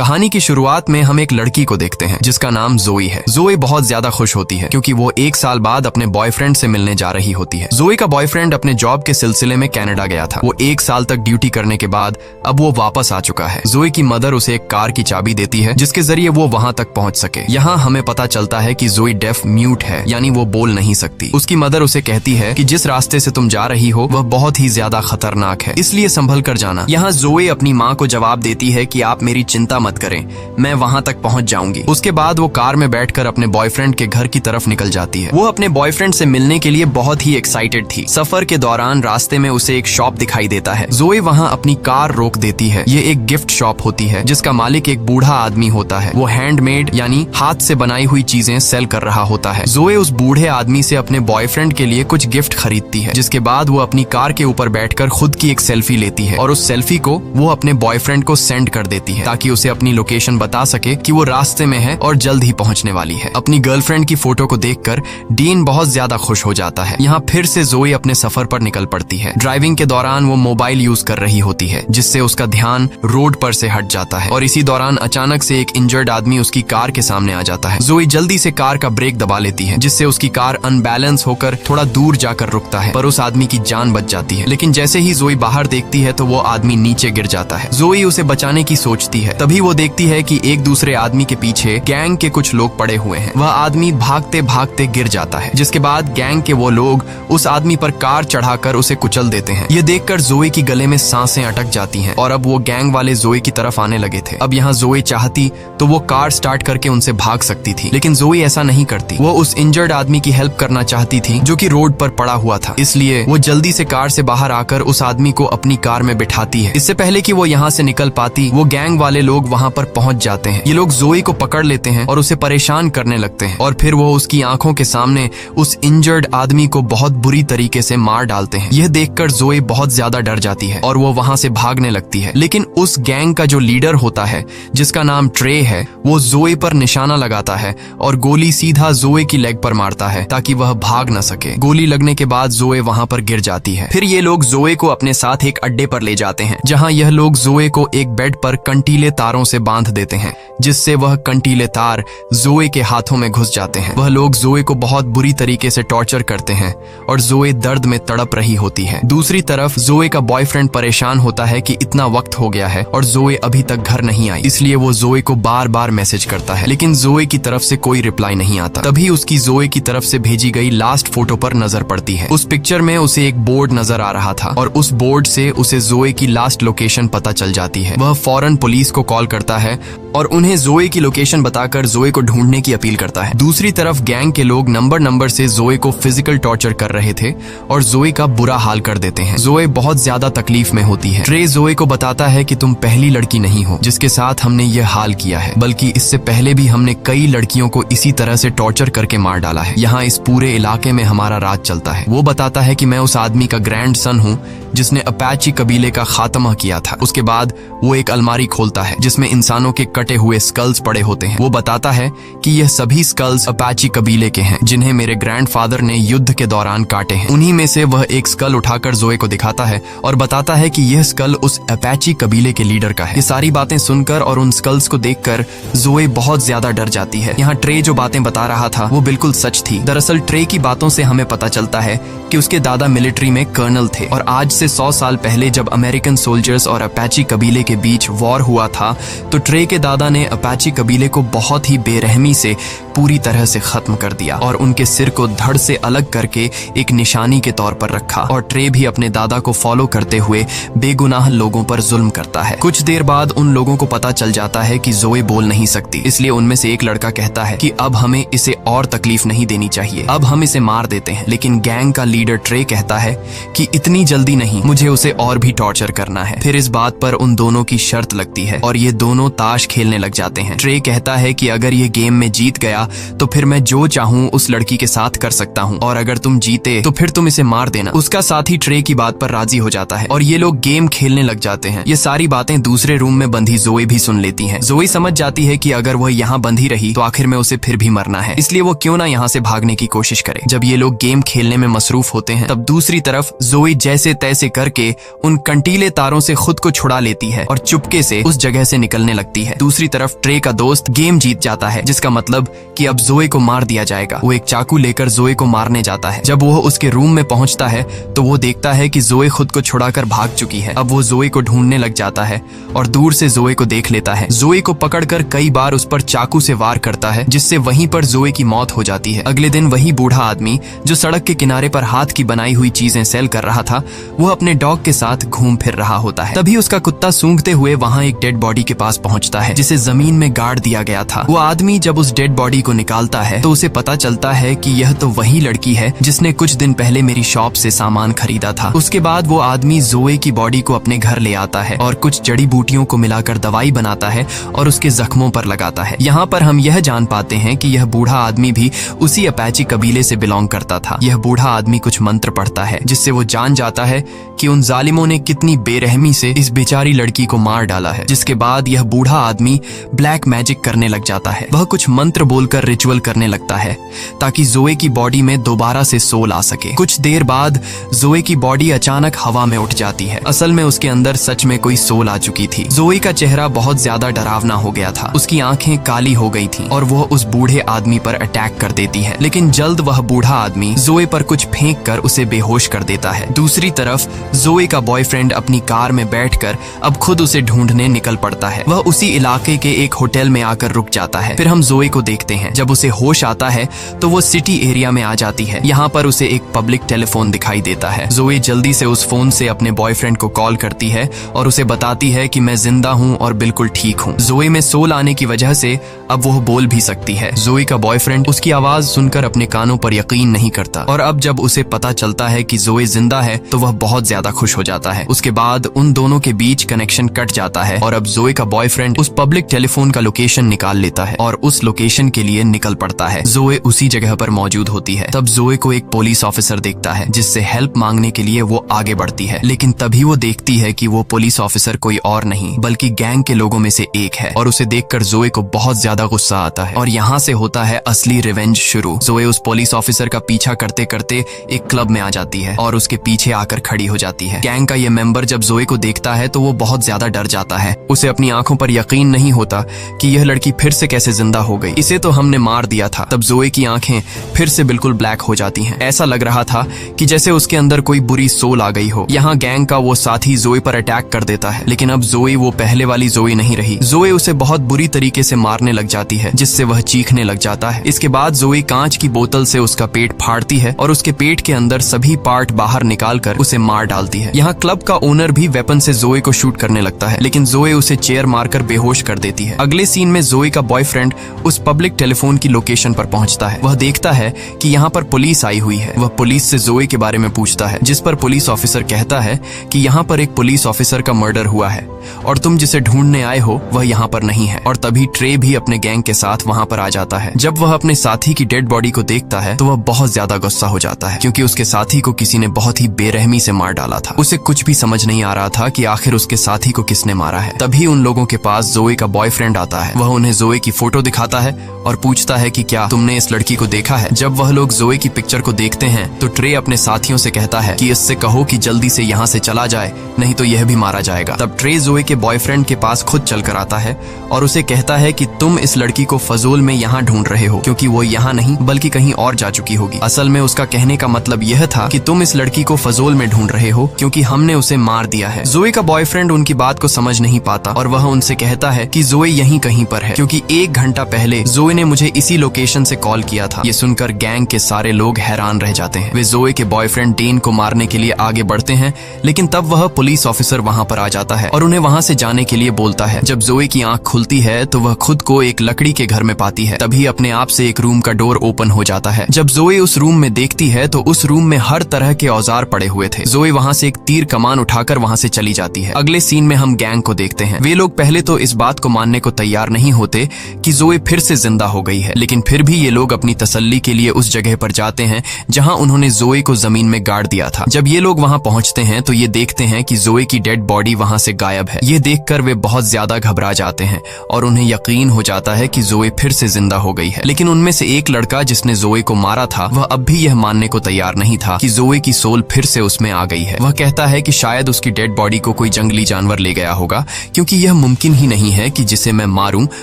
कहानी की शुरुआत में हम एक लड़की को देखते हैं जिसका नाम जोई है। जोई बहुत ज्यादा खुश होती है क्योंकि वो 1 साल बाद अपने बॉयफ्रेंड से मिलने जा रही होती है। जोई का बॉयफ्रेंड अपने जॉब के सिलसिले में कनाडा गया था। वो 1 साल तक ड्यूटी करने के बाद अब वो वापस आ चुका है। जोई की मदर उसे एक कार की चाबी देती है जिसके जरिए वो वहाँ तक पहुँच सके। यहाँ हमें पता चलता है कि जोई डेफ म्यूट है, यानी वो बोल नहीं सकती। उसकी मदर उसे कहती है कि जिस रास्ते से तुम जा रही हो वह बहुत ही ज्यादा खतरनाक है, इसलिए संभल कर जाना। यहाँ जोई अपनी माँ को जवाब देती है कि आप मेरी चिंता मत करें, मैं वहाँ तक पहुँच जाऊंगी। उसके बाद वो कार में बैठकर अपने बॉयफ्रेंड के घर की तरफ निकल जाती है। वो अपने बॉयफ्रेंड से मिलने के लिए बहुत ही एक्साइटेड थी। सफर के दौरान रास्ते में उसे एक शॉप दिखाई देता है। जोई वहाँ अपनी कार रोक देती है। ये एक गिफ्ट शॉप होती है जिसका मालिक एक बूढ़ा आदमी होता है। वो हैंडमेड यानी हाथ से बनाई हुई चीजें सेल कर रहा होता है। जोई उस बूढ़े आदमी से अपने बॉयफ्रेंड के लिए कुछ गिफ्ट खरीदती है, जिसके बाद वो अपनी कार के ऊपर बैठकर खुद की एक सेल्फी लेती है और उस सेल्फी को वो अपने बॉयफ्रेंड को सेंड कर देती है ताकि उसे अपनी लोकेशन बता सके कि वो रास्ते में है और जल्द ही पहुंचने वाली है। अपनी गर्लफ्रेंड की फोटो को देखकर डीन बहुत ज्यादा खुश हो जाता है। यहाँ फिर से जोई अपने सफर पर निकल पड़ती है। ड्राइविंग के दौरान वो मोबाइल यूज कर रही होती है जिससे उसका ध्यान रोड पर से हट जाता है और इसी दौरान अचानक से एक इंजर्ड आदमी उसकी कार के सामने आ जाता है। जोई जल्दी से कार का ब्रेक दबा लेती है जिससे उसकी कार अनबैलेंस होकर थोड़ा दूर जाकर रुकता है, पर उस आदमी की जान बच जाती है। लेकिन जैसे ही जोई बाहर देखती है तो वो आदमी नीचे गिर जाता है। जोई उसे बचाने की सोचती है, तभी वो देखती है कि एक दूसरे आदमी के पीछे गैंग के कुछ लोग पड़े हुए हैं। वह आदमी भागते भागते गिर जाता है, जिसके बाद गैंग के वो लोग उस आदमी पर कार चढ़ाकर उसे कुचल देते हैं। ये देखकर जोई की गले में सांसें अटक जाती हैं और अब वो गैंग वाले जोई की तरफ आने लगे थे। अब यहाँ जोई चाहती तो वो कार स्टार्ट करके उनसे भाग सकती थी, लेकिन जोई ऐसा नहीं करती। वो उस इंजर्ड आदमी की हेल्प करना चाहती थी जो कि रोड पर पड़ा हुआ था, इसलिए वो जल्दी से कार से बाहर आकर उस आदमी को अपनी कार में बिठाती है। इससे पहले कि वो यहाँ से निकल पाती, वो गैंग वाले लोग वहाँ पर पहुँच जाते हैं। ये लोग जोई को पकड़ लेते हैं और उसे परेशान करने लगते हैं और फिर वो उसकी आंखों के सामने उस इंजर्ड आदमी को बहुत बुरी तरीके से मार डालते हैं। यह देखकर जोई बहुत ज्यादा डर जाती है और वो वहाँ से भागने लगती है। लेकिन उस गैंग का जो लीडर होता है जिसका नाम ट्रे है, वो जोई पर निशाना लगाता है और गोली सीधा जोई की लेग पर मारता है ताकि वह भाग न सके। गोली लगने के बाद जोई वहाँ पर गिर जाती है। फिर ये लोग जोई को अपने साथ एक अड्डे पर ले जाते हैं जहाँ यह लोग जोई को एक बेड पर कंटीले तारों से बांध देते हैं, जिससे वह कंटीले तार जोई के हाथों में घुस जाते हैं। वह लोग जोई को बहुत बुरी तरीके से टॉर्चर करते हैं और जोई दर्द में तड़प रही होती है। दूसरी तरफ जोई का बॉयफ्रेंड परेशान होता है कि इतना वक्त हो गया है और जोई अभी तक घर नहीं आई, इसलिए वो जोई को बार बार मैसेज करता है, लेकिन जोई की तरफ से कोई रिप्लाई नहीं आता। तभी उसकी जोई की तरफ से भेजी गई लास्ट फोटो पर नजर पड़ती है। उस पिक्चर में उसे एक बोर्ड नजर आ रहा था और उस बोर्ड से उसे जोई की लास्ट लोकेशन पता चल जाती है। वह फौरन पुलिस को कॉल करता है और उन्हें जोई की लोकेशन बताकर जोई को ढूंढने की अपील करता है। दूसरी तरफ गैंग के लोग नंबर से जोई को फिजिकल टॉर्चर कर रहे थे और जोई का बुरा हाल कर देते हैं। जोई बहुत ज्यादा तकलीफ में होती है। ट्रे जोई को बताता है कि तुम पहली लड़की नहीं हो जिसके साथ हमने ये हाल किया है, बल्कि इससे पहले भी हमने कई लड़कियों को इसी तरह से टॉर्चर करके मार डाला है। यहाँ इस पूरे इलाके में हमारा राज चलता है। वो बताता है कि मैं उस आदमी का ग्रैंडसन हूँ जिसने अपाची कबीले का खात्मा किया था। उसके बाद वो एक अलमारी खोलता है जिसमें इंसानों के कटे हुए स्कल्स पड़े होते हैं। वो बताता है कि यह सभी स्कल्स अपाची कबीले के हैं जिन्हें मेरे ग्रैंडफादर ने युद्ध के दौरान काटे हैं। उन्हीं में से वह एक स्कल उठाकर जोई को दिखाता है और बताता है कि यह स्कल उस अपाची कबीले के लीडर का है। ये सारी बातें सुनकर और उन स्कल्स को देखकर जोई बहुत ज्यादा डर जाती है। यहाँ ट्रे जो बातें बता रहा था वो बिल्कुल सच थी। दरअसल ट्रे की बातों से हमें पता चलता है कि उसके दादा मिलिट्री में कर्नल थे और आज से 100 साल पहले जब अमेरिकन सोल्जर्स और अपाची कबीले के बीच वॉर हुआ था तो ट्रे के दादा ने अपाची कबीले को बहुत ही बेरहमी से पूरी तरह से खत्म कर दिया और उनके सिर को धड़ से अलग करके एक निशानी के तौर पर रखा। और ट्रे भी अपने दादा को फॉलो करते हुए बेगुनाह लोगों पर जुल्म करता है। कुछ देर बाद उन लोगों को पता चल जाता है कि जोई बोल नहीं सकती, इसलिए उनमें से एक लड़का कहता है कि अब हमें इसे और तकलीफ नहीं देनी चाहिए, अब हम इसे मार देते हैं। लेकिन गैंग का लीडर ट्रे कहता है कि इतनी जल्दी नहीं, मुझे उसे और भी टॉर्चर करना है। फिर इस बात पर उन दोनों की शर्त लगती है और ये दोनों ताश खेलने लग जाते हैं। ट्रे कहता है कि अगर ये गेम में जीत गया गया तो फिर मैं जो चाहूँ उस लड़की के साथ कर सकता हूँ, और अगर तुम जीते तो फिर तुम इसे मार देना। उसका साथी ट्रे की बात पर राजी हो जाता है और ये लोग गेम खेलने लग जाते हैं। ये सारी बातें दूसरे रूम में बंधी जोई भी सुन लेती है। जोई समझ जाती है कि अगर वह यहाँ बंधी रही तो आखिर में उसे फिर भी मरना है, इसलिए वो क्यों ना यहाँ से भागने की कोशिश करे। जब ये लोग गेम खेलने में मसरूफ होते हैं तब दूसरी तरफ जोई जैसे तैसे करके उन कंटीले तारों से खुद को छुड़ा लेती है और चुपके से उस जगह से निकलने लगती है। दूसरी तरफ ट्रे का दोस्त गेम जीत जाता है, जिसका मतलब कि अब जोई को मार दिया जाएगा। वो एक चाकू लेकर जोई को मारने जाता है। जब वो उसके रूम में पहुंचता है तो वो देखता है कि जोई खुद को छुड़ाकर भाग चुकी है। अब वो जोई को ढूंढने लग जाता है और दूर से जोई को देख लेता है। जोई को पकड़कर कई बार उस पर चाकू से वार करता है, जिससे वहीं पर जोई की मौत हो जाती है। अगले दिन वही बूढ़ा आदमी जो सड़क के किनारे पर हाथ की बनाई हुई चीजें सेल कर रहा था, वो अपने डॉग के साथ घूम फिर रहा होता है। तभी उसका कुत्ता सूंघते हुए वहाँ एक डेड बॉडी के पास पहुँचता है, जिसे जमीन में गाड़ दिया गया था। वो आदमी जब उस डेड बॉडी को निकालता है तो उसे पता चलता है कि यह तो वही लड़की है जिसने कुछ दिन पहले मेरी शॉप से सामान खरीदा था। उसके बाद वो आदमी जोए की बॉडी को अपने घर ले आता है और कुछ जड़ी बूटियों को मिलाकर दवाई बनाता है और उसके जख्मों पर लगाता है। यहाँ पर हम यह जान पाते हैं कि यह बूढ़ा आदमी भी उसी अपाची कबीले से बिलोंग करता था। यह बूढ़ा आदमी कुछ मंत्र पढ़ता है, जिससे वो जान जाता है कि उन जालिमों ने कितनी बेरहमी से इस बेचारी लड़की को मार डाला है। जिसके बाद यह बूढ़ा आदमी ब्लैक मैजिक करने लग जाता है। वह कुछ मंत्र बोलकर रिचुअल करने लगता है ताकि जोए की बॉडी में दोबारा से सोल आ सके। कुछ देर बाद जोए की बॉडी अचानक हवा में उठ जाती है। असल में उसके अंदर सच में कोई सोल आ चुकी थी। जोए का चेहरा बहुत ज्यादा डरावना हो गया था। उसकी आंखें काली हो गई थीं और वह उस बूढ़े आदमी पर अटैक कर देती है, लेकिन जल्द वह बूढ़ा आदमी जोए पर कुछ फेंक कर उसे बेहोश कर देता है। दूसरी तरफ जोए का बॉयफ्रेंड अपनी कार में बैठकर अब खुद उसे ढूंढने निकल पड़ता है। वह उसी इलाके के एक होटल में आकर रुक जाता है। फिर हम जोए को देखते हैं। जब उसे होश आता है तो वो सिटी एरिया में आ जाती है। यहाँ पर उसे एक पब्लिक टेलीफोन दिखाई देता है। जोए जल्दी से उस फोन से अपने बॉयफ्रेंड को कॉल करती है और उसे बताती है कि मैं जिंदा हूँ और बिल्कुल ठीक हूँ। जोए में सोल आने की वजह से अब वो बोल भी सकती है। जोए का बॉयफ्रेंड उसकी आवाज सुनकर अपने कानों पर यकीन नहीं करता और अब जब उसे पता चलता है कि जोए जिंदा है तो वह बहुत ज्यादा खुश हो जाता है। उसके बाद उन दोनों के बीच कनेक्शन कट जाता है और अब जोए का बॉयफ्रेंड उस पब्लिक टेलीफोन का लोकेशन निकाल लेता है और उस लोकेशन के लिए निकल पड़ता है। जोए उसी जगह पर मौजूद होती है। तब जोए को एक पुलिस ऑफिसर देखता है, जिससे हेल्प मांगने के लिए वो आगे बढ़ती है, लेकिन तभी वो देखती है कि वो पुलिस ऑफिसर कोई और नहीं बल्कि गैंग के लोगों में से एक है और उसे देखकर जोए को बहुत ज्यादा गुस्सा आता है और यहाँ से होता है असली रिवेंज शुरू। जोए उस पुलिस ऑफिसर का पीछा करते करते एक क्लब में आ जाती है और उसके पीछे आकर खड़ी हो जाती है। गैंग का ये मेंबर जब जोए को देखता है तो वो बहुत ज्यादा डर जाता है। उसे अपनी आंखों पर यकीन नहीं होता कि यह लड़की फिर से कैसे जिंदा हो गई। इसे तो हमने मार दिया था। तब जोए की आंखें फिर से बिल्कुल ब्लैक हो जाती हैं। ऐसा लग रहा था कि जैसे उसके अंदर कोई बुरी सोल आ गई हो। यहाँ गैंग का वो साथी जोए पर अटैक कर देता है, लेकिन अब जोए वो पहले वाली जोए नहीं रही। जोए उसे बहुत बुरी तरीके से मारने लग जाती है, जिससे वह चीखने लग जाता है। इसके बाद जोए कांच की बोतल से उसका पेट फाड़ती है और उसके पेट के अंदर सभी पार्ट बाहर निकालकर उसे मार डालती है। यहाँ क्लब का ओनर भी वेपन से जोए को शूट करने लगता है, लेकिन जोए उसे चेयर मारकर बेहोश कर देती है। अगले सीन में जोए का बॉयफ्रेंड उस पब्लिक टेलीफोन की लोकेशन पर पहुंचता है। वह देखता है कि यहाँ पर पुलिस आई हुई है। वह पुलिस से जोए के बारे में पूछता है, जिस पर पुलिस ऑफिसर कहता है कि यहाँ पर एक पुलिस ऑफिसर का मर्डर हुआ है और तुम जिसे ढूंढने आए हो वह यहाँ पर नहीं है। और तभी ट्रे भी अपने गैंग के साथ वहाँ पर आ जाता है। जब वह अपने साथी की डेड बॉडी को देखता है तो वह बहुत ज्यादा गुस्सा हो जाता है, क्योंकि उसके साथी को किसी ने बहुत ही बेरहमी से मार डाला था। उसे कुछ भी समझ नहीं आ रहा था कि आखिर उसके साथी को किसने मारा है। तभी उन लोगों के पास जोए का बॉयफ्रेंड आता है। वह उन्हें जोए की फोटो दिखाता है और पूछता है कि क्या तुमने इस लड़की को देखा है। जब वह लोग जोए की पिक्चर को देखते हैं तो ट्रे अपने साथियों से कहता है कि इससे कहो कि जल्दी से यहाँ से चला जाए, नहीं तो यह भी मारा जाएगा। तब ट्रे जोए के बॉयफ्रेंड के पास खुद चल कर आता है और उसे कहता है कि तुम इस लड़की को फजूल में यहाँ ढूंढ रहे हो, क्योंकि वो यहाँ नहीं बल्कि कहीं और जा चुकी होगी। असल में उसका कहने का मतलब यह था कि तुम इस लड़की को फजूल में ढूंढ रहे हो क्योंकि हमने उसे मार दिया है। जोए का बॉयफ्रेंड उनकी बात को समझ नहीं पाता और वह उनसे कहता है कि जोए यहीं कहीं पर है, क्योंकि 1 घंटा पहले जोए ने मुझे इसी लोकेशन से कॉल किया था। ये सुनकर गैंग के सारे लोग हैरान रह जाते हैं। वे जोए के बॉयफ्रेंड डेन को मारने के लिए आगे बढ़ते हैं, लेकिन तब वह पुलिस ऑफिसर वहां पर आ जाता है और उन्हें वहां से जाने के लिए बोलता है। जब जोए की आंख खुलती है तो वह खुद को एक लकड़ी के घर में पाती है। तभी अपने आप से एक रूम का डोर ओपन हो जाता है। जब जोए उस रूम में देखती है तो उस रूम में हर तरह के औजार पड़े हुए थे। जोए वहां से एक तीर कमान उठाकर वहां से चली जाती है। अगले सीन में हम गैंग को देखते हैं। वे लोग पहले तो इस बात को मानने को तैयार नहीं होते कि जोए फिर से जिंदा जिंदा हो गई है। लेकिन फिर भी ये लोग अपनी तसल्ली के लिए उस जगह पर जाते हैं जहां उन्होंने जोए को जमीन में गाड़ दिया था। जब ये लोग वहां पहुंचते हैं तो ये देखते हैं कि जोए की डेड बॉडी वहां से गायब है। ये देखकर वे बहुत ज्यादा घबरा जाते हैं और उन्हें यकीन हो जाता है कि जोए फिर से जिंदा हो गई है। लेकिन उनमें से एक लड़का जिसने जोए को मारा था, वह अब भी यह मानने को तैयार नहीं था कि जोए की सोल फिर से उसमें आ गई है। वह कहता है कि शायद उसकी डेड बॉडी को कोई जंगली जानवर ले गया होगा, क्योंकि यह मुमकिन ही नहीं है कि जिसे मैं मारूं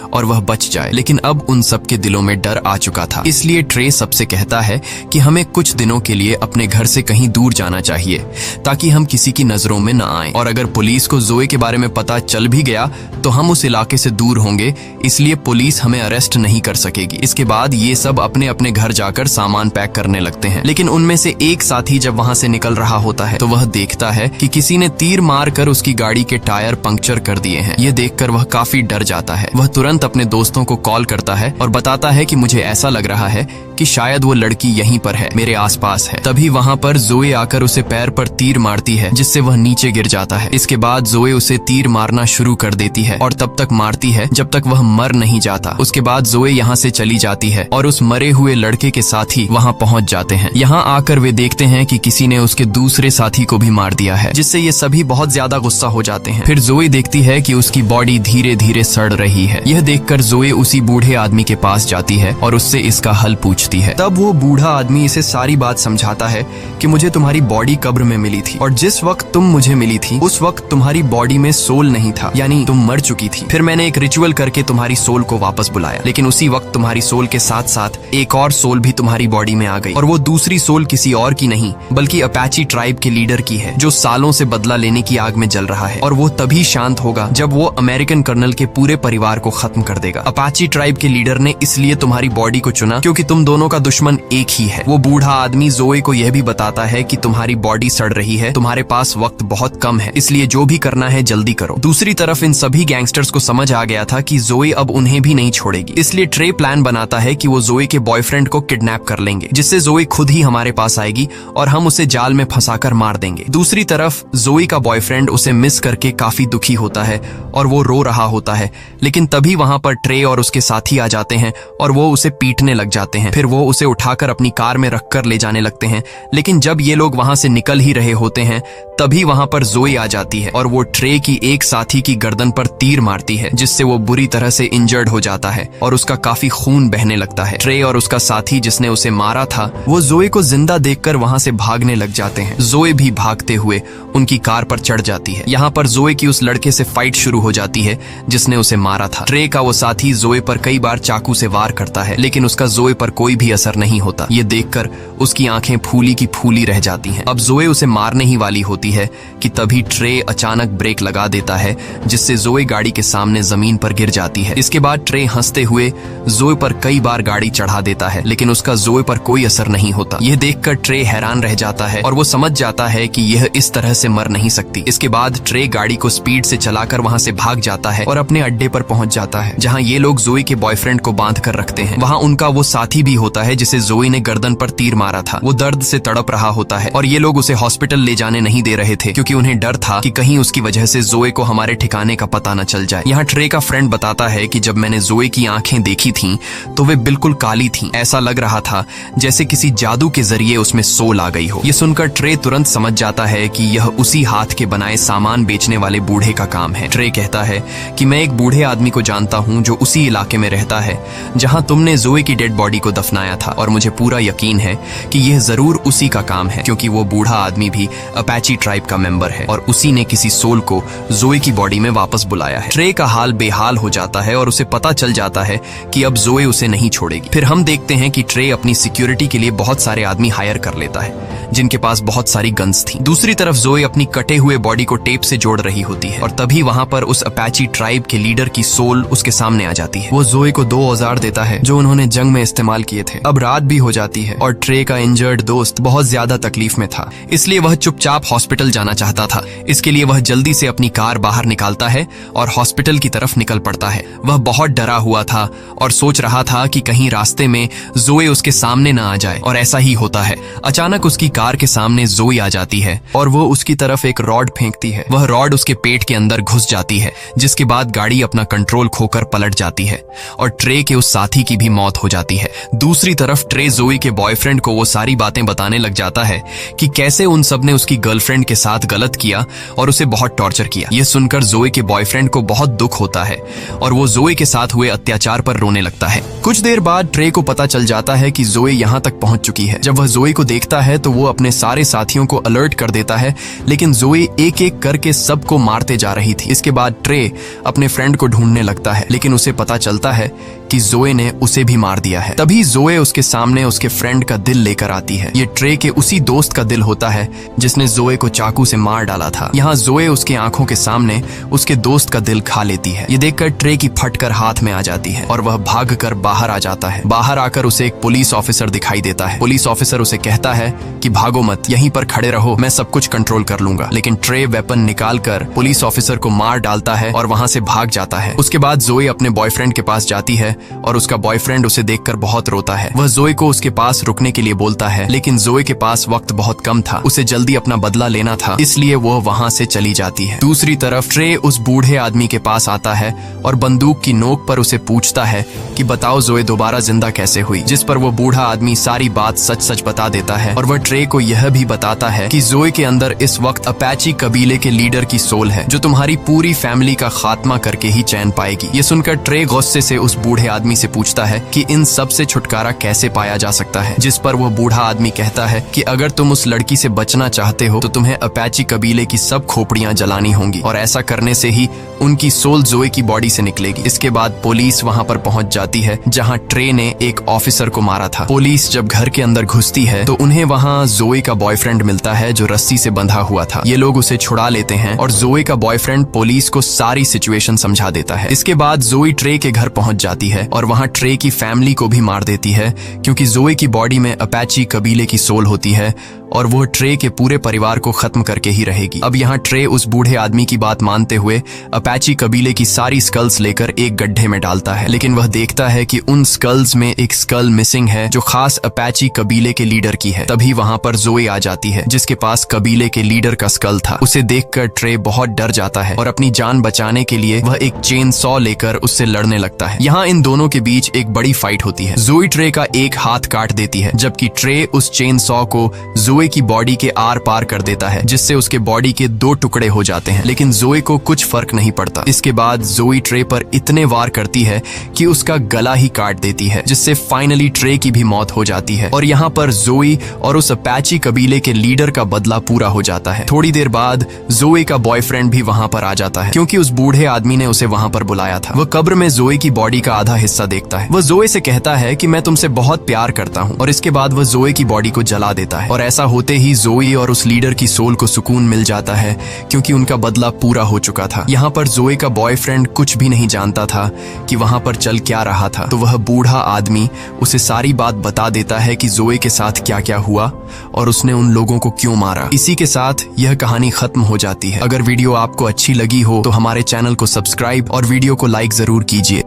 और वह बच जाए। लेकिन अब उन सबके दिलों में डर आ चुका था। इसलिए ट्रे सबसे कहता है कि हमें कुछ दिनों के लिए अपने घर से कहीं दूर जाना चाहिए ताकि हम किसी की नजरों में न आएं। और अगर पुलिस को जोए के बारे में पता चल भी गया तो हम उस इलाके से दूर होंगे, इसलिए पुलिस हमें अरेस्ट नहीं कर सकेगी। इसके बाद ये सब अपने अपने घर जाकर सामान पैक करने लगते हैं। लेकिन उनमें से एक साथी जब वहां से निकल रहा होता है तो वह देखता है कि किसी ने तीर मारकर उसकी गाड़ी के टायर पंक्चर कर दिए हैं। ये देखकर वह काफी डर जाता है। वह तुरंत अपने दोस्तों को कॉल करता है और बताता है कि मुझे ऐसा लग रहा है कि शायद वो लड़की यहीं पर है, मेरे आसपास है। तभी वहां पर जोए आकर उसे पैर पर तीर मारती है, जिससे वह नीचे गिर जाता है। इसके बाद जोए उसे तीर मारना शुरू कर देती है और तब तक मारती है जब तक वह मर नहीं जाता। उसके बाद जोए यहाँ से चली जाती है और उस मरे हुए लड़के के साथी वहाँ पहुँच जाते हैं। यहाँ आकर वे देखते हैं कि किसी ने उसके दूसरे साथी को भी मार दिया है, जिससे ये सभी बहुत ज्यादा गुस्सा हो जाते हैं। फिर जोए देखती है कि उसकी बॉडी धीरे धीरे सड़ रही है। यह देखकर जोए उसी बूढ़े आदमी के पास जाती है और उससे इसका हल पूछती है। तब वो बूढ़ा आदमी इसे सारी बात समझाता है कि मुझे तुम्हारी बॉडी कब्र में मिली थी और जिस वक्त तुम मुझे मिली थी उस वक्त तुम्हारी बॉडी में सोल नहीं था, यानी तुम मर चुकी थी। फिर मैंने एक रिचुअल करके तुम्हारी सोल को वापस बुलाया, लेकिन उसी वक्त तुम्हारी सोल के साथ साथ एक और सोल भी तुम्हारी बॉडी में आ गई और वो दूसरी सोल किसी और की नहीं बल्कि अपाची ट्राइब के लीडर की है, जो सालों से बदला लेने की आग में जल रहा है। और वो तभी शांत होगा जब वो अमेरिकन कर्नल के पूरे परिवार को खत्म कर देगा। अपाची ट्राइब के लीडर ने इसलिए तुम्हारी बॉडी को चुना क्योंकि तुम दोनों का दुश्मन एक ही है। वो बूढ़ा आदमी जोए को यह भी बताता है कि तुम्हारी बॉडी सड़ रही है, तुम्हारे पास वक्त बहुत कम है, इसलिए जो भी करना है जल्दी करो। दूसरी तरफ इन सभी गैंगस्टर्स को समझ आ गया था कि जोए अब उन्हें भी नहीं छोड़ेगी, इसलिए ट्रे प्लान बनाता है कि वो जोए के बॉयफ्रेंड को किडनैप कर लेंगे, जिससे जोए खुद ही हमारे पास आएगी और हम उसे जाल में फंसाकर मार देंगे। दूसरी तरफ जोए का बॉयफ्रेंड उसे मिस करके काफी दुखी होता है और वो रो रहा होता है। लेकिन तभी वहां पर ट्रे और उसके साथी आ जाते हैं और वो उसे पीटने लग जाते हैं। फिर वो उसे उठाकर अपनी कार में रखकर ले जाने लगते हैं। लेकिन जब ये लोग वहां से निकल ही रहे होते हैं तभी वहां पर जोए आ जाती है और वो ट्रे की एक साथी की गर्दन पर तीर मारती है, जिससे वो बुरी तरह से इंजर्ड हो जाता है और उसका काफी खून बहने लगता है। ट्रे और उसका साथी जिसने उसे मारा था वो जोए को जिंदा देखकर वहां से भागने लग जाते हैं। जोए भी भागते हुए उनकी कार पर चढ़ जाती है। यहाँ पर जोए की उस लड़के से फाइट शुरू हो जाती है जिसने उसे मारा था। ट्रे का वो साथी जोए पर कई बार चाकू से वार करता है, लेकिन उसका जोए पर कोई भी असर नहीं होता। ये देखकर उसकी आंखें फूली की फूली रह जाती हैं। अब जोए उसे मारने ही वाली होती है कि तभी ट्रे अचानक ब्रेक लगा देता है, जिससे जोए गाड़ी के सामने जमीन पर गिर जाती है। इसके बाद ट्रे हंसते हुए जोए पर कई बार गाड़ी चढ़ा देता है, लेकिन उसका जोए पर कोई असर नहीं होता। यह देखकर ट्रे हैरान रह जाता है और वो समझ जाता है कि यह इस तरह से मर नहीं सकती। इसके बाद ट्रे गाड़ी को स्पीड से चलाकर वहां से भाग जाता है और अपने अड्डे पर पहुंच जाता है, जहां ये लोग जोए के बॉयफ्रेंड को बांध कर रखते हैं। वहां उनका वो साथी भी होता है जिसे जोए ने गर्दन पर तीर मारा था। वो दर्द से तड़प रहा होता है और ये लोग उसे हॉस्पिटल ले जाने नहीं दे रहे थे, क्योंकि उन्हें डर था कि कहीं उसकी वजह से जोए को हमारे ठिकाने का पता न चल जाए। यहाँ ट्रे का फ्रेंड बताता है कि जब मैंने जोए की आंखें देखी थीं तो वे बिल्कुल काली थीं। ऐसा लग रहा था जैसे किसी जादू के जरिए उसमें सोल आ गई हो। ये सुनकर ट्रे तुरंत समझ जाता है कि यह उसी हाथ के बनाए सामान बेचने वाले बूढ़े का काम है। ट्रे कहता है कि मैं एक बूढ़े आदमी को जानता हूँ जो उसी इलाके में रहता है जहाँ तुमने जोए की डेड बॉडी को दफनाया था, और मुझे पूरा यकीन है कि यह जरूर उसी का काम है, क्योंकि वो बूढ़ा आदमी भी अपाची ट्राइब का मेंबर है और उसी ने किसी सोल को जोए की बॉडी में वापस बुलाया है। ट्रे का हाल बेहाल हो जाता है और उसे पता चल जाता है कि अब जोए उसे नहीं छोड़ेगी। फिर हम देखते हैं कि ट्रे अपनी सिक्योरिटी के लिए बहुत सारे आदमी हायर कर लेता है जिनके पास बहुत सारी गन्स थी। दूसरी तरफ जोए अपनी कटे हुए बॉडी को टेप से जोड़ रही होती है और तभी वहां पर उस अपाची ट्राइब के लीडर की सोल उसके सामने आ जाती है। वो जोए को 2 औजार देता है जो उन्होंने जंग में इस्तेमाल किए थे। अब रात भी हो जाती है और ट्रे का इंजर्ड दोस्त बहुत ज्यादा तकलीफ में था, इसलिए वह चुपचाप हॉस्पिटल जाना चाहता था। इसके लिए वह जल्दी से अपनी कार बाहर निकालता है और हॉस्पिटल की तरफ निकल पड़ता है। वह बहुत डरा हुआ था और सोच रहा था कि कहीं रास्ते में जोए उसके सामने न आ जाए, और ऐसा ही होता है। अचानक उसकी कार के सामने जोई आ जाती है और वो उसकी तरफ एक रॉड फेंकती है। वह रॉड उसके पेट के अंदर घुस जाती है, जिसके बाद गाड़ी अपना कंट्रोल खोकर पलट जाती है और ट्रे के उस साथी की भी मौत हो जाती है। दूसरी तरफ ट्रे जोई के बॉयफ्रेंड को वो सारी बातें बताने लग जाता है कि कैसे उन सब ने उसकी गर्लफ्रेंड के साथ गलत किया और उसे बहुत टॉर्चर किया। यह सुनकर जोई के बॉयफ्रेंड को बहुत दुख होता है और वो जोई के साथ हुए अत्याचार पर रोने लगता है। कुछ देर बाद ट्रे को पता चल जाता है कि जोई यहाँ तक पहुंच चुकी है। जब वह जोई को देखता है तो वो अपने सारे साथियों को अलर्ट कर देता है, लेकिन जोई एक एक करके सबको मारते जा रही थी। इसके बाद ट्रे अपने फ्रेंड को ढूंढने लगता है, लेकिन उसे पता चलता है कि जोए ने उसे भी मार दिया है। तभी जोए उसके सामने उसके फ्रेंड का दिल लेकर आती है। ये ट्रे के उसी दोस्त का दिल होता है जिसने जोए को चाकू से मार डाला था। यहाँ जोए उसके आंखों के सामने उसके दोस्त का दिल खा लेती है। ये देखकर ट्रे की फटकर हाथ में आ जाती है और वह भागकर बाहर आ जाता है। बाहर आकर उसे एक पुलिस ऑफिसर दिखाई देता है। पुलिस ऑफिसर उसे कहता है कि भागो मत, यहीं पर खड़े रहो, मैं सब कुछ कंट्रोल कर लूंगा। लेकिन ट्रे वेपन निकालकर पुलिस ऑफिसर को मार डालता है और वहां से भाग जाता है। उसके बाद जोए अपने बॉयफ्रेंड के पास जाती है और उसका बॉयफ्रेंड उसे देखकर बहुत रोता है। वह जोए को उसके पास रुकने के लिए बोलता है, लेकिन जोए के पास वक्त बहुत कम था, उसे जल्दी अपना बदला लेना था, इसलिए वो वहां से चली जाती है। दूसरी तरफ ट्रे उस बूढ़े आदमी के पास आता है और बंदूक की नोक पर उसे पूछता है कि बताओ जोए दोबारा जिंदा कैसे हुई, जिस पर वो बूढ़ा आदमी सारी बात सच सच बता देता है और वह ट्रे को यह भी बताता है कि जोए के अंदर इस वक्त अपाची कबीले के लीडर की सोल है, जो तुम्हारी पूरी फैमिली का खात्मा करके ही चैन पाएगी। ये सुनकर ट्रे गुस्से से उस बूढ़े आदमी से पूछता है कि इन सब से छुटकारा कैसे पाया जा सकता है, जिस पर वो बूढ़ा आदमी कहता है कि अगर तुम उस लड़की से बचना चाहते हो तो तुम्हें अपाची कबीले की सब खोपड़ियां जलानी होंगी और ऐसा करने से ही उनकी सोल जोए की बॉडी से निकलेगी। इसके बाद पुलिस वहां पर पहुंच जाती है जहां ट्रे ने एक ऑफिसर को मारा था। पुलिस जब घर के अंदर घुसती है तो उन्हें वहां जोए का बॉयफ्रेंड मिलता है जो रस्सी से बंधा हुआ था। ये लोग उसे छुड़ा लेते हैं और जोए का बॉयफ्रेंड पुलिस को सारी सिचुएशन समझा देता है। इसके बाद जोई ट्रे के घर पहुंच जाती है और वहां ट्रे की फैमिली को भी मार देती है, क्योंकि जोए की बॉडी में अपाची कबीले की सोल होती है और वो ट्रे के पूरे परिवार को खत्म करके ही रहेगी। अब यहाँ ट्रे उस बूढ़े आदमी की बात मानते हुए अपाची कबीले की सारी स्कल्स लेकर एक गड्ढे में डालता है, लेकिन वह देखता है कि उन स्कल्स में एक स्कल मिसिंग है जो खास अपाची कबीले के लीडर की है। तभी वहां पर जोए आ जाती है जिसके पास कबीले के लीडर का स्कल था। उसे देखकर ट्रे बहुत डर जाता है और अपनी जान बचाने के लिए वह एक चेन सॉ लेकर उससे लड़ने लगता है। यहाँ इन दोनों के बीच एक बड़ी फाइट होती है। जोई ट्रे का एक हाथ काट देती है, जबकि ट्रे उस चेन सॉ को जोए की बॉडी के आर पार कर देता है, जिससे उसके बॉडी के 2 टुकड़े हो जाते हैं, लेकिन जोए को कुछ फर्क नहीं पड़ता। इसके बाद जोई ट्रे पर इतने वार करती है कि उसका गला ही काट देती है, जिससे फाइनली ट्रे की भी मौत हो जाती है और यहाँ पर जोई और उस अपाची कबीले के लीडर का बदला पूरा हो जाता है। थोड़ी देर बाद जोई का बॉयफ्रेंड भी वहां पर आ जाता है, क्योंकि उस बूढ़े आदमी ने उसे वहां पर बुलाया था। वह कब्र में जोई की बॉडी का आधा हिस्सा देखता है। वह जोई से कहता है कि मैं तुमसे बहुत प्यार करता हूँ और इसके बाद वह जोई की बॉडी को जला देता है और ऐसा होते ही जोई और उस लीडर की सोल को सुकून मिल जाता है, क्योंकि उनका बदला पूरा हो चुका था। यहाँ पर जोई का बॉयफ्रेंड कुछ भी नहीं जानता था कि वहां पर चल क्या रहा था, तो वह बूढ़ा आदमी उसे सारी बात बता देता है कि जोई के साथ क्या क्या हुआ और उसने उन लोगों को क्यों मारा। इसी के साथ यह कहानी खत्म हो जाती है। अगर वीडियो आपको अच्छी लगी हो तो हमारे चैनल को सब्सक्राइब और वीडियो को लाइक जरूर कीजिए।